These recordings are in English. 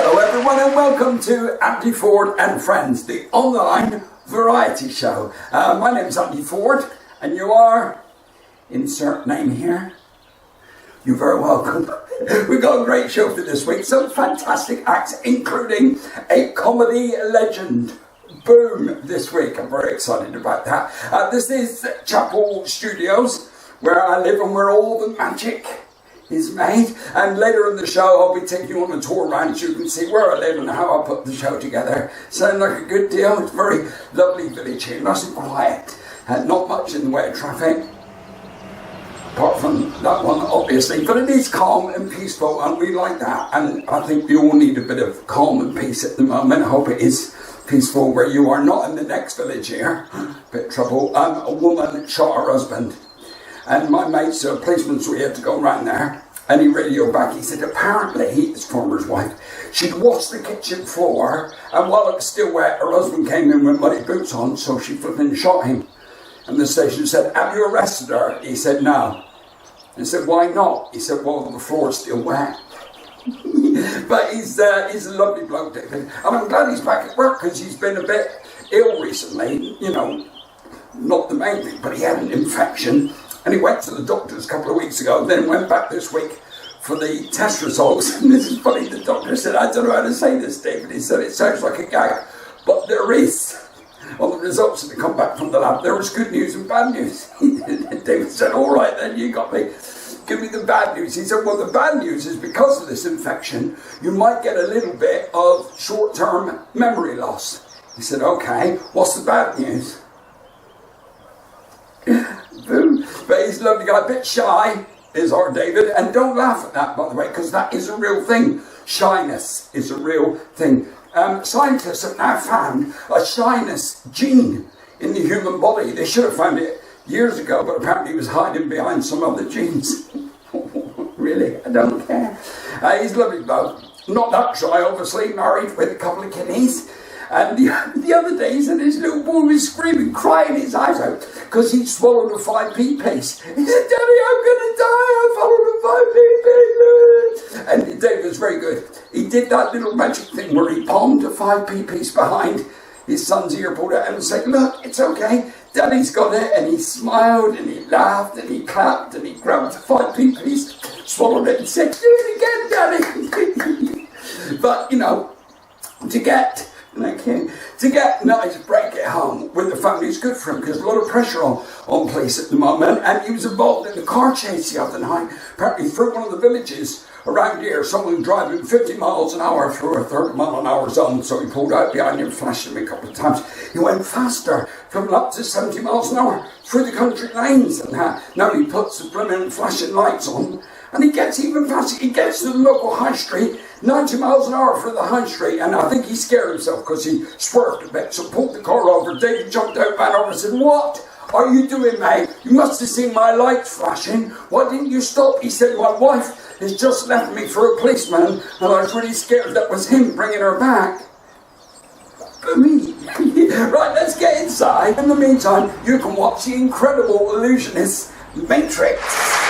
Hello everyone and welcome to Andy Ford and Friends, the online variety show. My name's Andy Ford and you are, insert name here, you're very welcome. We've got a great show for this week, some fantastic acts including a comedy legend. Boom this week, I'm very excited about that. This is Chapel Studios where I live and where all the magic is made, and later in the show I'll be taking you on a tour around so you can see where I live and how I put the show together. Sound like a good deal? It's a very lovely village here, nice and quiet, and not much in the way of traffic apart from that one obviously, but it is calm and peaceful and we like that, and I think we all need a bit of calm and peace at the moment. I hope it is peaceful where you are. Not in the next village here, bit of trouble. A woman shot her husband. And my mate's a policeman, so he had to go around there. And he radioed back. He said, apparently, his former's wife, she'd washed the kitchen floor. And while it was still wet, her husband came in with muddy boots on. So she flipping shot him. And the station said, have you arrested her? He said, no. And said, why not? He said, well, the floor's still wet. But he's a lovely bloke, David. And I'm glad he's back at work because he's been a bit ill recently. You know, not the main thing, but he had an infection. And he went to the doctors a couple of weeks ago, then went back this week for the test results. And this is funny, the doctor said, I don't know how to say this, David. He said, it sounds like a gag, but there is, on the results that come back from the lab, there was good news and bad news. David said, all right then, you got me. Give me the bad news. He said, well, the bad news is because of this infection, you might get a little bit of short-term memory loss. He said, okay, what's the bad news? Boom. But he's a lovely guy, a bit shy is our David, and don't laugh at that, by the way, because that is a real thing. Shyness is a real thing. Scientists have now found a shyness gene in the human body. They should have found it years ago, but apparently he was hiding behind some other genes. Really, I don't care. He's a lovely bloke. Not that shy, obviously, married with a couple of kiddies. And the other day, he said his little boy was screaming, crying his eyes out, because he'd swallowed a 5p piece. He said, Daddy, I'm going to die, I swallowed a 5p piece. And Dave was very good. He did that little magic thing where he palmed a 5p piece behind his son's ear, pulled it out and said, look, it's okay, Daddy's got it. And he smiled and he laughed and he clapped and he grabbed the 5p piece, swallowed it and said, do it again, Daddy. But, you know, to get nice break at home with the family is good for him because there's a lot of pressure on police at the moment, and he was involved in a car chase the other night, apparently through one of the villages around here. Someone driving 50 miles an hour through a 30 mile an hour zone, so he pulled out behind him, flashed him a couple of times. He went faster, coming up to 70 miles an hour through the country lanes, and now he puts the blinking flashing lights on, and he gets even faster. He gets to the local high street, 90 miles an hour for the high street, and I think he scared himself because he swerved a bit, so pulled the car over. David jumped out, ran over and said, what are you doing, mate? You must have seen my lights flashing. Why didn't you stop? He said, my wife has just left me for a policeman, and I was really scared that was him bringing her back. Right, let's get inside. In the meantime, you can watch the incredible Illusionists Matricks.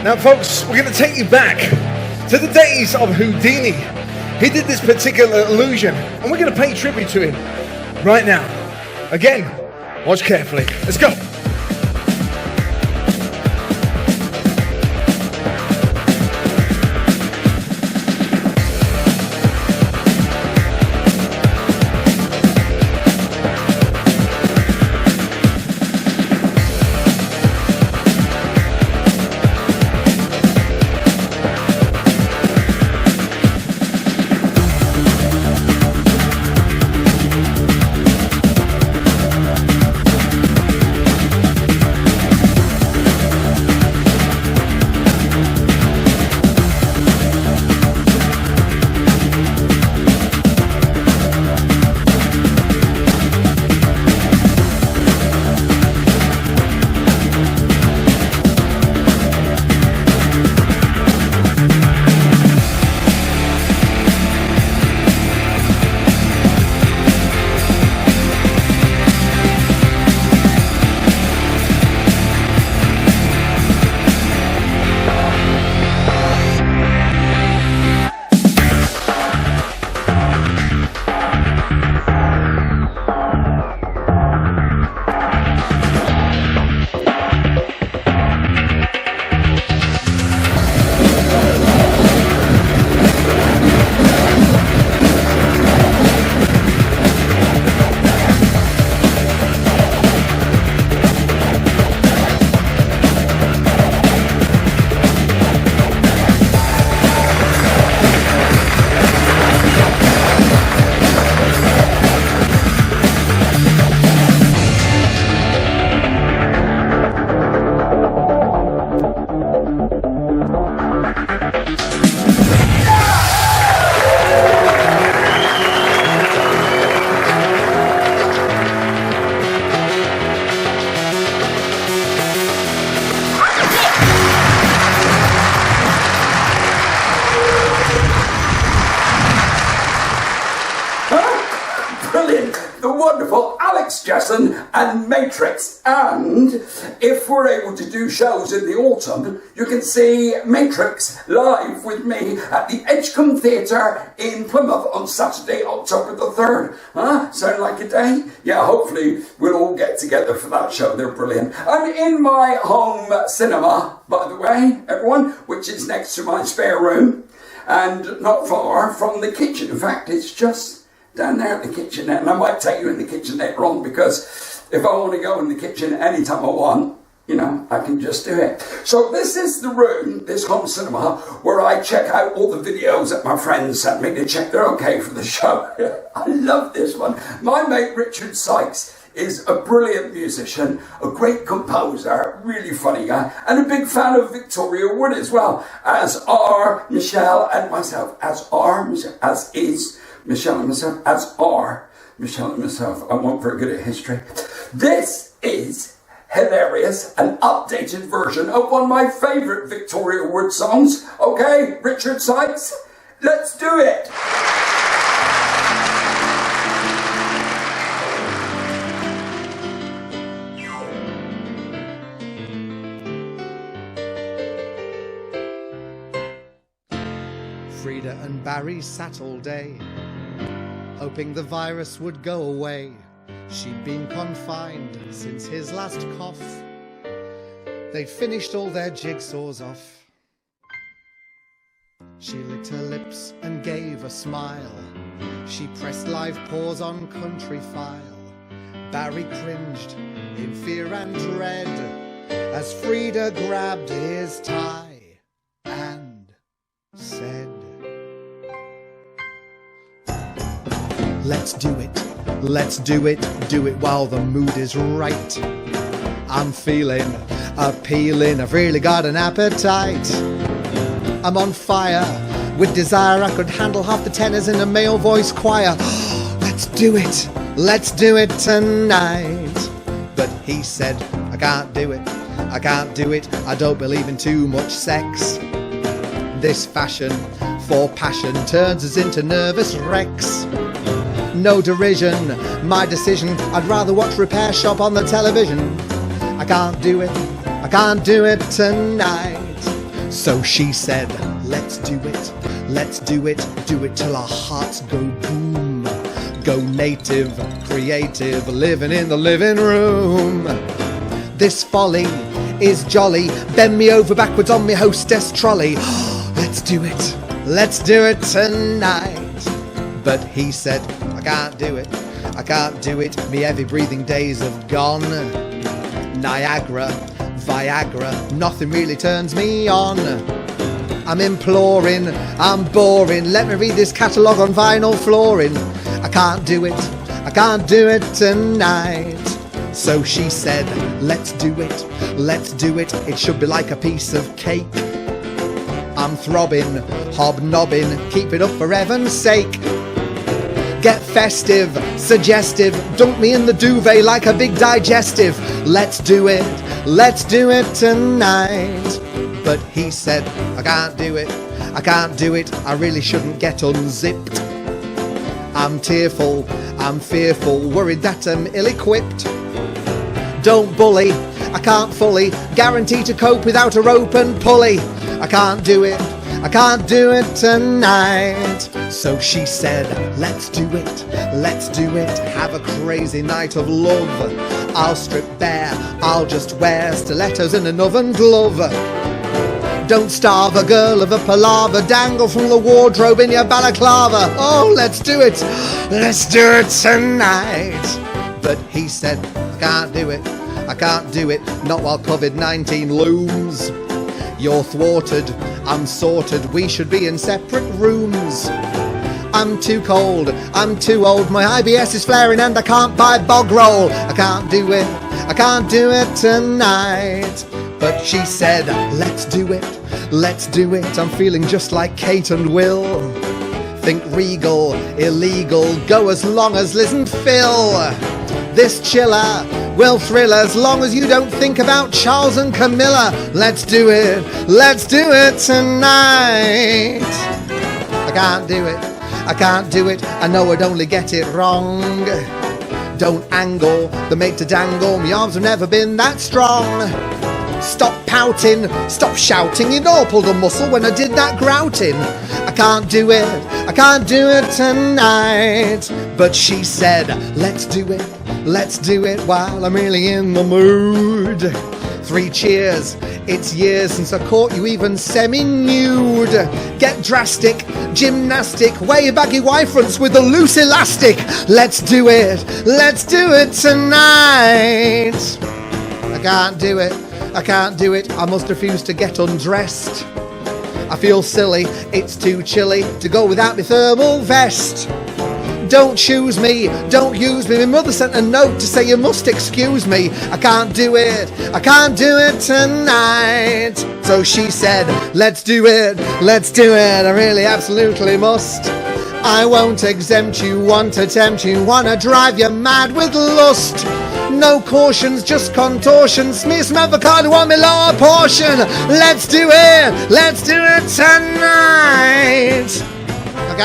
Now folks, we're going to take you back to the days of Houdini. He did this particular illusion, and we're going to pay tribute to him right now. Again, watch carefully. Let's go. And Matrix, and if we're able to do shows in the autumn, you can see Matrix live with me at the Edgecombe Theatre in Plymouth on Saturday, October the 3rd. Huh? Sound like a day? Yeah, hopefully we'll all get together for that show. They're brilliant. I'm in my home cinema, by the way, everyone, which is next to my spare room and not far from the kitchen. In fact, it's just down there at the kitchen, and I might take you in the kitchen later on, because if I want to go in the kitchen anytime I want, you know, I can just do it. So this is the room, this home cinema, where I check out all the videos that my friends sent me to check they're okay for the show. I love this one. My mate Richard Sykes is a brilliant musician, a great composer, really funny guy, and a big fan of Victoria Wood as well, as are Michelle and myself, as is Michelle and myself, as are Michelle and myself. I'm not very good at history. This is hilarious, an updated version of one of my favourite Victoria Wood songs. Okay, Richard Sykes, let's do it. Frida and Barry sat all day, hoping the virus would go away. She'd been confined since his last cough. They'd finished all their jigsaws off. She licked her lips and gave a smile. She pressed live pause on Country File. Barry cringed in fear and dread as Frida grabbed his tie and said, "Let's do it, do it while the mood is right. I'm feeling appealing, I've really got an appetite. I'm on fire with desire, I could handle half the tenors in a male voice choir. Let's do it tonight." But he said, I can't do it, I don't believe in too much sex. This fashion for passion turns us into nervous wrecks. No derision, my decision, I'd rather watch Repair Shop on the television. I can't do it tonight. So she said, let's do it till our hearts go boom. Go native, creative, living in the living room. This folly is jolly, bend me over backwards on me hostess trolley. Let's do it tonight. But he said, I can't do it, me heavy breathing days have gone. Niagara, Viagra, nothing really turns me on. I'm imploring, I'm boring, let me read this catalogue on vinyl flooring. I can't do it tonight. So she said, let's do it, it should be like a piece of cake. I'm throbbing, hobnobbing, keep it up for heaven's sake. Get festive, suggestive, dunk me in the duvet like a big digestive. Let's do it tonight. But he said, I can't do it, I really shouldn't get unzipped. I'm tearful, I'm fearful, worried that I'm ill-equipped. Don't bully, I can't fully guarantee to cope without a rope and pulley. I can't do it tonight. So she said, let's do it, have a crazy night of love. I'll strip bare, I'll just wear stilettos and an oven glove. Don't starve a girl of a palaver, dangle from the wardrobe in your balaclava. Oh, let's do it tonight. But he said, I can't do it, not while COVID-19 looms. You're thwarted, I'm sorted, we should be in separate rooms. I'm too cold, I'm too old, my IBS is flaring and I can't buy bog roll. I can't do it tonight. But she said, let's do it, I'm feeling just like Cait and Will. Think regal, illegal, go as long as Liz and Phil. This chiller will thrill as long as you don't think about Charles and Camilla. Let's do it tonight. I can't do it, I know I'd only get it wrong. Don't angle the mate to dangle, my arms have never been that strong. Stop pouting, stop shouting, you know I pulled a muscle when I did that grouting. I can't do it tonight. But she said, let's do it while I'm really in the mood. 3 cheers, it's years since I caught you even semi-nude. Get drastic, gymnastic, wear your baggy Y-fronts with a loose elastic. Let's do it tonight. I can't do it, I must refuse to get undressed. I feel silly, it's too chilly to go without my thermal vest. Don't choose me, don't use me, my mother sent a note to say you must excuse me. I can't do it tonight. So she said, let's do it, I really absolutely must. I won't exempt you, want to tempt you, wanna drive you mad with lust. No cautions, just contortions, smear some avocado on my lower portion. Let's do it tonight. I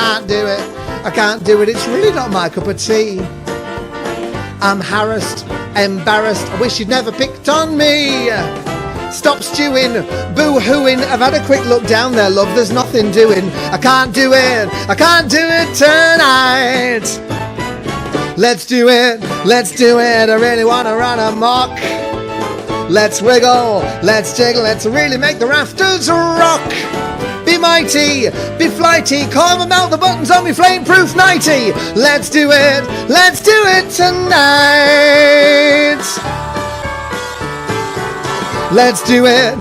can't do it, it's really not my cup of tea. I'm harassed, embarrassed, I wish you'd never picked on me. Stop stewing, boo-hooing, I've had a quick look down there, love, there's nothing doing. I can't do it tonight. Let's do it, I really wanna run amok. Let's wiggle, let's jiggle, let's really make the rafters rock. Be mighty, be flighty, calm and melt the buttons on me flame-proof nighty. Let's do it tonight. Let's do it,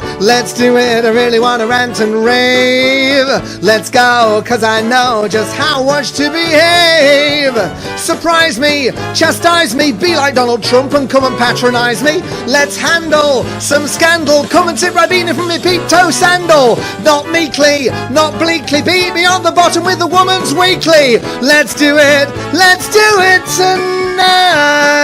I really wanna rant and rave. Let's go, cause I know just how much to behave. Surprise me, chastise me, be like Donald Trump and come and patronize me. Let's handle some scandal, come and sit Ribena from me peep-toe sandal. Not meekly, not bleakly, beat me on the bottom with a woman's weekly. Let's do it tonight.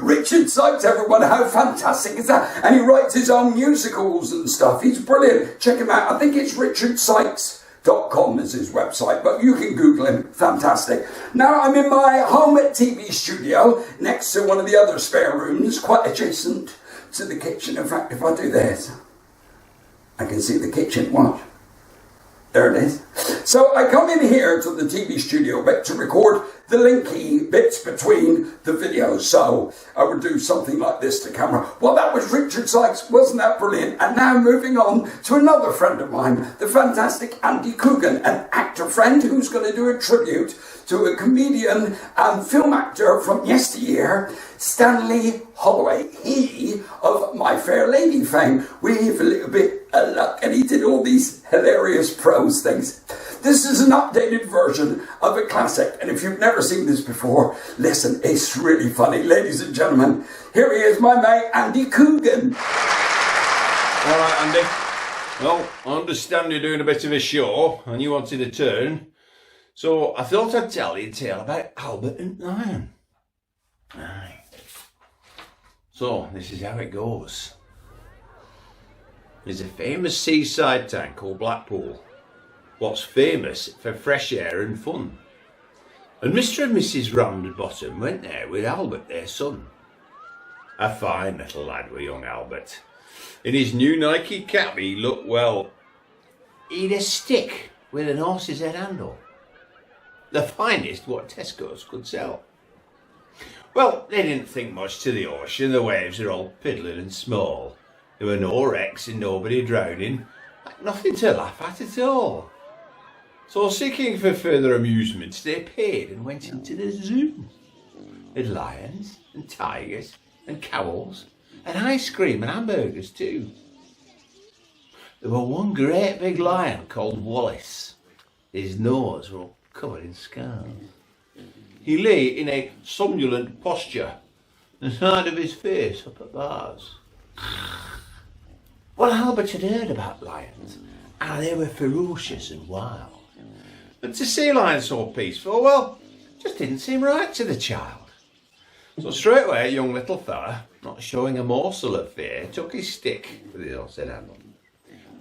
Richard Sykes, everyone, how fantastic is that? And he writes his own musicals and stuff. He's brilliant. Check him out. I think it's Richard Sykes Holloway.com is his website, but you can Google him. Fantastic. Now I'm in my home TV studio next to one of the other spare rooms, quite adjacent to the kitchen. In fact, if I do this, I can see the kitchen. Watch. There it is. So I come in here to the TV studio bit to record the linky bits between the videos. So I would do something like this to camera. Well, that was Richard Sykes. Wasn't that brilliant? And now moving on to another friend of mine, the fantastic Andy Coogan, an actor friend who's going to do a tribute to a comedian and film actor from yesteryear, Stanley Holloway. He of My Fair Lady fame, with a little bit of luck, and he did all these hilarious prose things. This is an updated version of a classic, and if you've never seen this before, listen, it's really funny. Ladies and gentlemen, here he is, my mate Andy Coogan. All right, Andy. Well, I understand you're doing a bit of a show, and you wanted a turn, so I thought I'd tell you a tale about Albert and Lion. Aye. So, this is how it goes. There's a famous seaside town called Blackpool, what's famous for fresh air and fun. And Mr. and Mrs. Ramsbottom went there with Albert, their son. A fine little lad were young Albert. In his new Nike cap he looked well. He'd a stick with an horse's head handle. The finest what Tesco's could sell. Well, they didn't think much to the ocean. The waves are all piddling and small. There were no wrecks and nobody drowning. Nothing to laugh at all. So, seeking for further amusement, they paid and went into the zoo. With lions and tigers and cows and ice cream and hamburgers too. There was one great big lion called Wallace. His nose was all covered in scars. He lay in a somnolent posture, the side of his face up at bars. Well, Albert had heard about lions, and they were ferocious and wild. But to see lions so peaceful, well, just didn't seem right to the child. So straight away, a young little fella, not showing a morsel of fear, took his stick with his horse's handle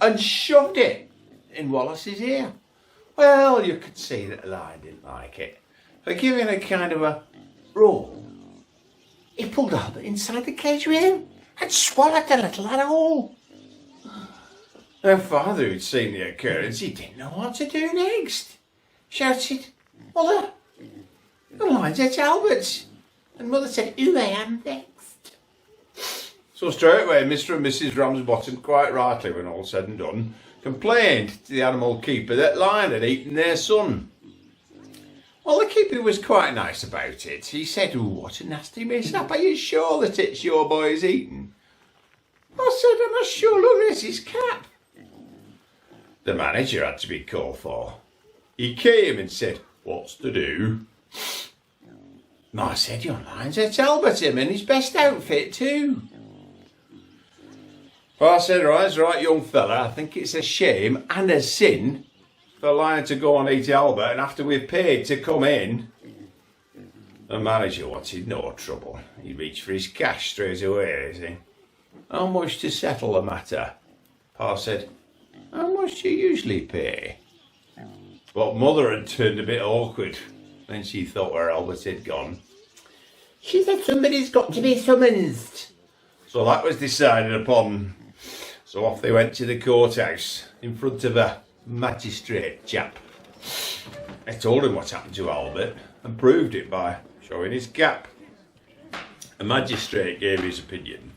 and shoved it in Wallace's ear. Well, you could see that the lion didn't like it. For giving a kind of a roar, he pulled Albert inside the cage with him and swallowed the little lad whole. Her father, who'd seen the occurrence, he didn't know what to do next. Shouted, "Mother, the lion's at Albert's." And Mother said, "Who I am next?" So straight away, Mr. and Mrs. Ramsbottom, quite rightly when all said and done, complained to the animal keeper that lion had eaten their son. Well, the keeper was quite nice about it. He said, "Oh, what a nasty mishap. Are you sure that it's your boy's eaten?" I said, "I'm not sure. Look, there's his cap." The manager had to be called for. He came and said, "What's to do?" I said, "Your lion's at Albert, him in his best outfit too." Well, I said, right, young fella, I think it's a shame and a sin for a lion to go and eat Albert, and after we've paid to come in. The manager wanted no trouble. He reached for his cash straight away, you see. "How much to settle the matter?" Pa said, "How much do you usually pay?" But Mother had turned a bit awkward when she thought where Albert had gone. She said, "Somebody's got to be summoned." So that was decided upon. So off they went to the courthouse in front of a magistrate chap. They told him what happened to Albert and proved it by showing his cap. The magistrate gave his opinion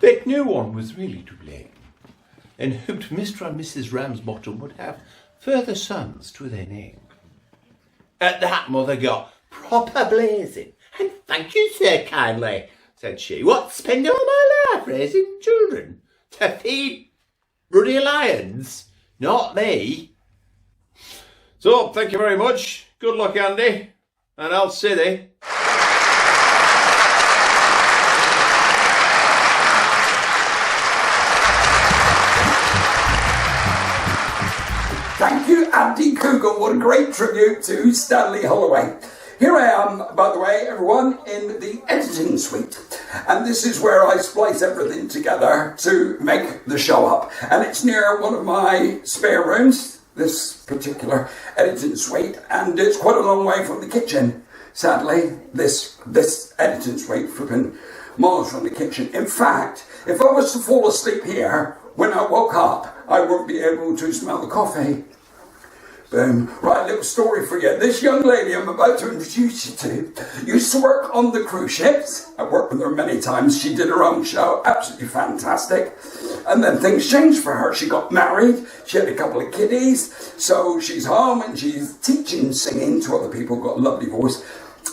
that no one was really to blame and hoped Mr. and Mrs. Ramsbottom would have further sons to their name. At that, Mother got proper blazing. "And thank you, sir, kindly," said she. "What, spend all my life raising children to feed ruddy lions? Not me." So, thank you very much. Good luck, Andy. And I'll see thee. Thank you, Andy Coogan. What a great tribute to Stanley Holloway. Here I am, by the way, everyone, in the editing suite. And this is where I splice everything together to make the show up. And it's near one of my spare rooms. this particular editing suite, and it's quite a long way from the kitchen. Sadly, this editing suite flipping miles from the kitchen. In fact, if I was to fall asleep here, when I woke up, I wouldn't be able to smell the coffee. Boom. Right, little story for you. This young lady I'm about to introduce you to used to work on the cruise ships. I've worked with her many times. She did her own show, absolutely fantastic. And then things changed for her. She got married, she had a couple of kiddies, so she's home and she's teaching singing to other people, got a lovely voice.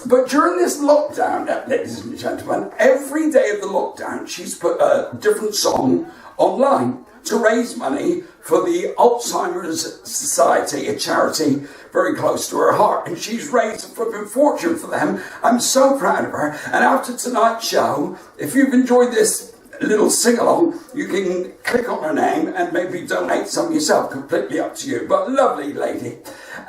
But during this lockdown, ladies and gentlemen, every day of the lockdown, she's put a different song online to raise money for the Alzheimer's Society, a charity very close to her heart. And she's raised a flipping fortune for them. I'm so proud of her. And after tonight's show, if you've enjoyed this little sing-along, you can click on her name and maybe donate some yourself, completely up to you. But lovely lady.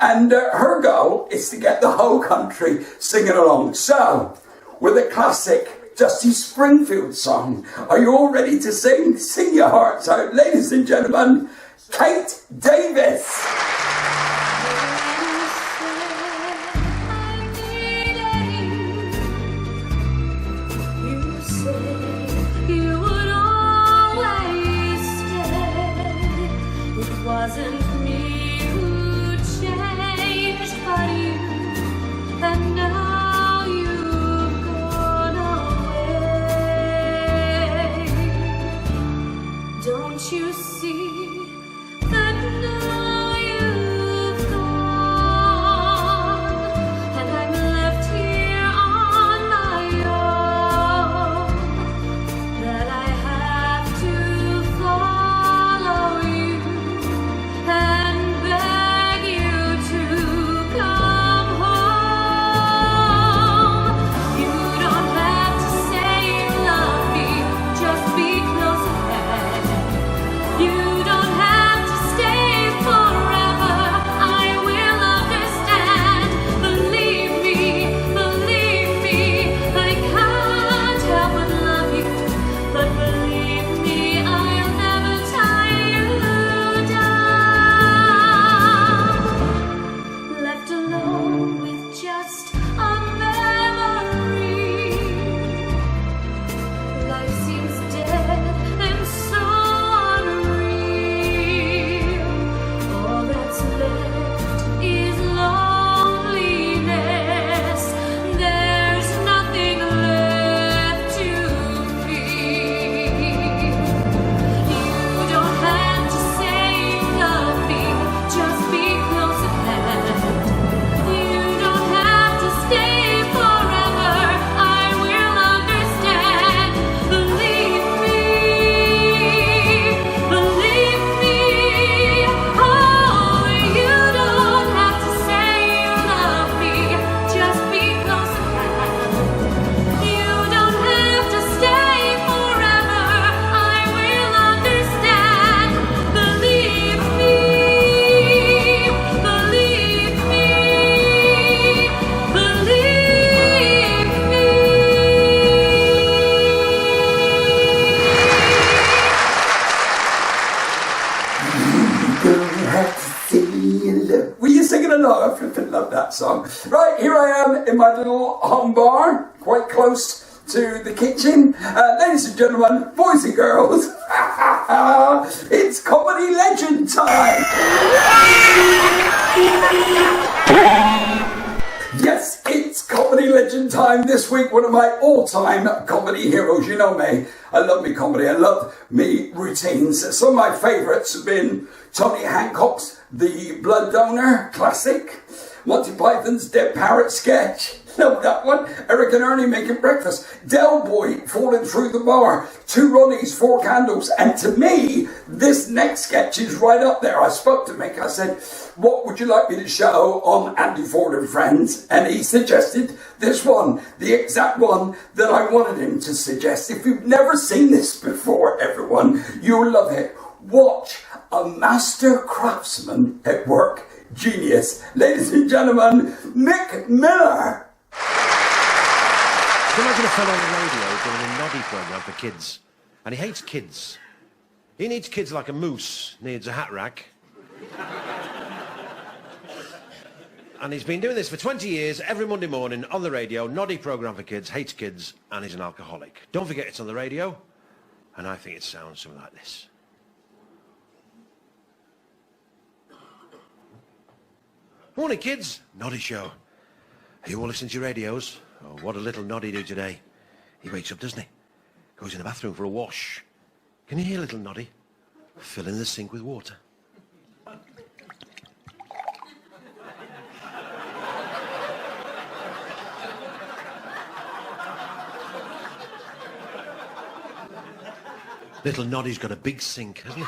And her goal is to get the whole country singing along. So, with a classic Dusty Springfield song, are you all ready to sing? Sing your hearts out. Ladies and gentlemen, Cait Davies. Wasn't me who changed, but you, and now you've gone away. Don't you see that now you've gone, and I'm left here on my own, that I have to follow you and beg you to come home. You don't have to say you love me, just be close ahead. You don't have to stay forever, I will understand. Believe me, I can't help but love you. But believe me, I'll never tie you down. Left alone with just a memory. Life seems dead and so unreal. All that's left is loneliness. There's nothing left to feel. You don't have to say you love me, just be close at hand. You don't have to stay forever, I will understand. Believe me, oh, you don't have to say you love me, just be close at hand. You don't have to stay forever, I will understand. Believe me, Were you singing along? I flipping love that song. Right, here I am in my little home bar, quite close to the kitchen. Ladies and gentlemen, boys and girls, it's comedy legend time. Yes, it's comedy legend time this week. One of my all-time comedy heroes. You know me. I love me comedy. I love me routines. Some of my favourites have been Tony Hancock's The Blood Donor classic, Monty Python's Dead Parrot sketch. Love that one. Eric and Ernie making breakfast. Del Boy falling through the bar. Two Ronnies, four candles. And to me, this next sketch is right up there. I spoke to Mick. I said, what would you like me to show on Andy Ford and Friends? And he suggested this one, the exact one that I wanted him to suggest. If you've never seen this before, everyone, you'll love it. Watch a master craftsman at work. Genius. Ladies and gentlemen, Mick Miller. Can you imagine a fellow on the radio doing a noddy programme for kids? And he hates kids. He needs kids like a moose needs a hat rack. And he's been doing this for 20 years, every Monday morning on the radio. Noddy programme for kids, hates kids, and he's an alcoholic. Don't forget it's on the radio, and I think it sounds something like this. Morning, kids. Noddy show. Are you all listening to your radios? Oh, what a little Noddy do today. He wakes up, doesn't he? Goes in the bathroom for a wash. Can you hear little Noddy? Filling the sink with water. Little Noddy's got a big sink, hasn't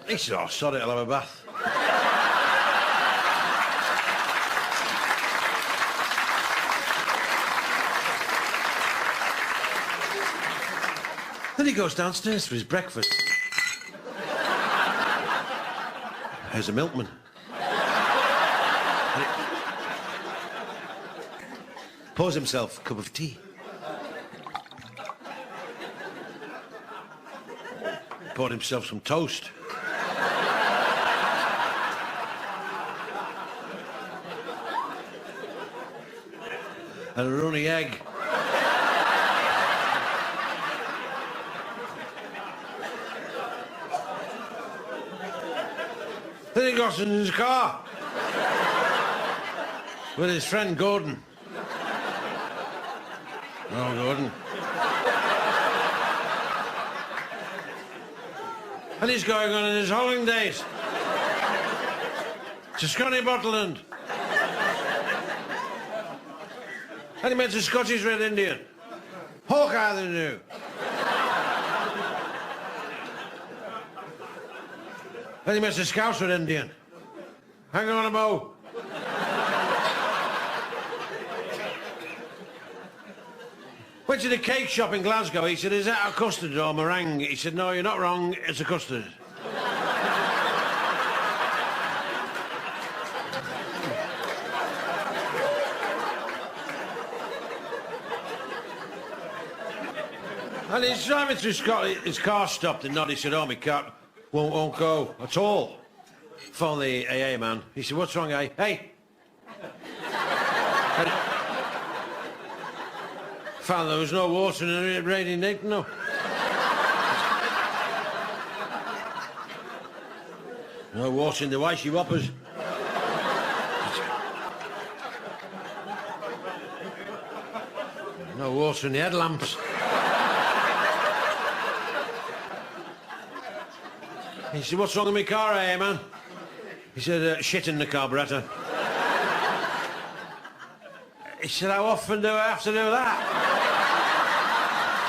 he? He said, oh, sod it, I'll have a bath. Then he goes downstairs for his breakfast. There's a milkman. Pours himself a cup of tea. Poured himself some toast. And a runny egg. Then he got in his car with his friend Gordon. Oh, Gordon. And he's going on his holidays to Scotty Botland. And he met a Scottish Red Indian, Hawkeye the New. And he met a Scouse Red Indian, hang on a bow. Went to the cake shop in Glasgow. He said, is that a custard or meringue? He said, no, you're not wrong, it's a custard. And he's driving through Scotland, his car stopped and Noddy said, oh, my car won't go at all. Phoned the AA man. He said, what's wrong, AA? Hey! Found there was no water in the radiator, no. No water in the wifey whoppers. No water in the headlamps. He said, what's wrong with my car, eh, man? He said, shit in the carburettor. He said, how often do I have to do that?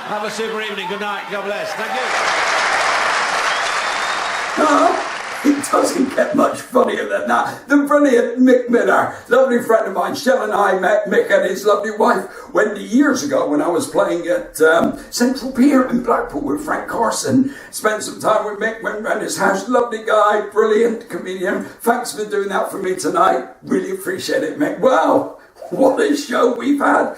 Have a super evening. Good night. God bless. Thank you. It doesn't get much funnier than that. The brilliant Mick Miller, lovely friend of mine. Shell and I met Mick and his lovely wife Wendy years ago when I was playing at Central Pier in Blackpool with Frank Carson. Spent some time with Mick, went round his house. Lovely guy, brilliant comedian. Thanks for doing that for me tonight. Really appreciate it, Mick. Wow, what a show we've had.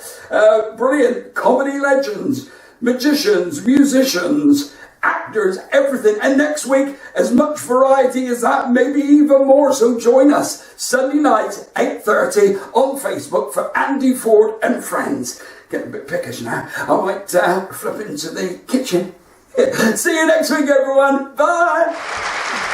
Brilliant comedy legends, magicians, musicians, actors, everything. And next week, as much variety as that, maybe even more. So join us Sunday night, 8:30 on Facebook for Andy Ford and Friends. Getting a bit pickish now. I might flip into the kitchen. See you next week, everyone. Bye.